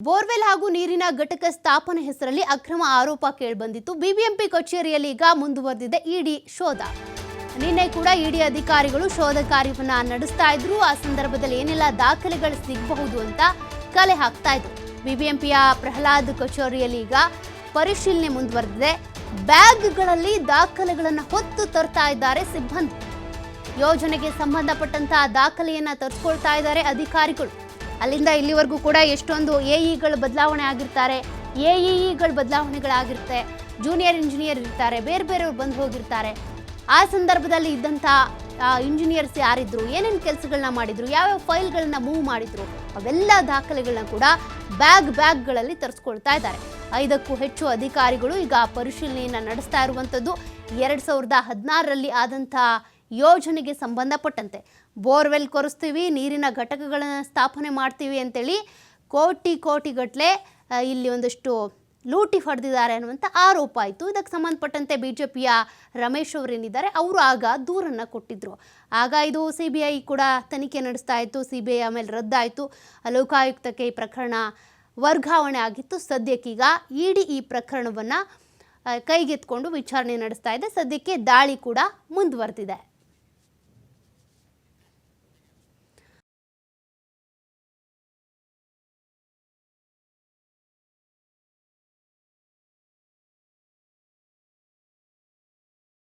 Borewell ಹಾಗೂ ನೀರಿನ ಘಟಕ ಸ್ಥಾಪನೆ ಹೆಸರಲ್ಲಿ ಅಕ್ರಮ ಆರೋಪ ಕೇಳಿಬಂದಿತ್ತು. ಬಿಬಿಎಂಪಿ ಕಚೇರಿಯಲ್ಲಿ ಈಗ ಮುಂದುವರೆದಿದೆ ಇಡಿ ಶೋಧ. ನಿನ್ನೆ ಕೂಡ ಇಡಿ ಅಧಿಕಾರಿಗಳು ಶೋಧ ಕಾರ್ಯವನ್ನ ನಡೆಸ್ತಾ ಇದ್ರು. ಆ ಸಂದರ್ಭದಲ್ಲಿ ಏನೆಲ್ಲ ದಾಖಲೆಗಳು ಸಿಗಬಹುದು ಅಂತ ಕಲೆ ಹಾಕ್ತಾ ಇದ್ರು. ಬಿಬಿಎಂಪಿಯ ಪ್ರಹ್ಲಾದ್ ಕಚೇರಿಯಲ್ಲಿ ಈಗ ಪರಿಶೀಲನೆ ಮುಂದುವರೆದಿದೆ. ಬ್ಯಾಗ್ಗಳಲ್ಲಿ ದಾಖಲೆಗಳನ್ನು ಹೊತ್ತು ತರ್ತಾ ಇದ್ದಾರೆ ಸಿಬ್ಬಂದಿ. ಯೋಜನೆಗೆ ಸಂಬಂಧಪಟ್ಟಂತಹ ದಾಖಲೆಯನ್ನ ತರಿಸ್ಕೊಳ್ತಾ ಇದ್ದಾರೆ ಅಧಿಕಾರಿಗಳು. ಅಲ್ಲಿಂದ ಇಲ್ಲಿವರೆಗೂ ಕೂಡ ಎಷ್ಟೊಂದು ಎಇಗಳು ಬದಲಾವಣೆ ಆಗಿರ್ತಾರೆ, ಎಇಗಳು ಬದಲಾವಣೆಗಳಾಗಿರುತ್ತೆ, ಜೂನಿಯರ್ ಇಂಜಿನಿಯರ್ ಇರ್ತಾರೆ, ಬೇರೆ ಬೇರೆಯವ್ರು ಬಂದು ಹೋಗಿರ್ತಾರೆ. ಆ ಸಂದರ್ಭದಲ್ಲಿ ಇದ್ದಂಥ ಇಂಜಿನಿಯರ್ಸ್ ಯಾರಿದ್ರು, ಏನೇನು ಕೆಲಸಗಳನ್ನ ಮಾಡಿದ್ರು, ಯಾವ್ಯಾವ ಫೈಲ್ಗಳನ್ನ ಮೂವ್ ಮಾಡಿದ್ರು, ಅವೆಲ್ಲ ದಾಖಲೆಗಳನ್ನ ಕೂಡ ಬ್ಯಾಗ್ಗಳಲ್ಲಿ ತರಿಸ್ಕೊಳ್ತಾ ಇದ್ದಾರೆ. 5ಕ್ಕೂ ಹೆಚ್ಚು ಅಧಿಕಾರಿಗಳು ಈಗ ಪರಿಶೀಲನೆಯನ್ನು ನಡೆಸ್ತಾ ಇರುವಂಥದ್ದು. 2016ರಲ್ಲಿ ಆದಂಥ ಯೋಜನೆಗೆ ಸಂಬಂಧಪಟ್ಟಂತೆ ಬೋರ್ವೆಲ್ ಕೊರೆಸ್ತೀವಿ, ನೀರಿನ ಘಟಕಗಳನ್ನು ಸ್ಥಾಪನೆ ಮಾಡ್ತೀವಿ ಅಂತೇಳಿ ಕೋಟಿಗಟ್ಟಲೆ ಇಲ್ಲಿ ಒಂದಷ್ಟು ಲೂಟಿ ಹೊಡೆದಿದ್ದಾರೆ ಅನ್ನುವಂಥ ಆರೋಪ ಆಯಿತು. ಇದಕ್ಕೆ ಸಂಬಂಧಪಟ್ಟಂತೆ ಬಿಜೆಪಿಯ ರಮೇಶ್ ಅವರೇನಿದ್ದಾರೆ ಅವರು ಆಗ ದೂರನ್ನು ಕೊಟ್ಟಿದ್ದರು. ಆಗ ಇದು CBI ಕೂಡ ತನಿಖೆ ನಡೆಸ್ತಾ ಇತ್ತು. CBI ಆಮೇಲೆ ರದ್ದಾಯಿತು. ಲೋಕಾಯುಕ್ತಕ್ಕೆ ಈ ಪ್ರಕರಣ ವರ್ಗಾವಣೆ ಆಗಿತ್ತು. ಸದ್ಯಕ್ಕೀಗ ಇಡಿ ಈ ಪ್ರಕರಣವನ್ನು ಕೈಗೆತ್ಕೊಂಡು ವಿಚಾರಣೆ ನಡೆಸ್ತಾ ಇದೆ. ಸದ್ಯಕ್ಕೆ ದಾಳಿ ಕೂಡ ಮುಂದುವರೆದಿದೆ.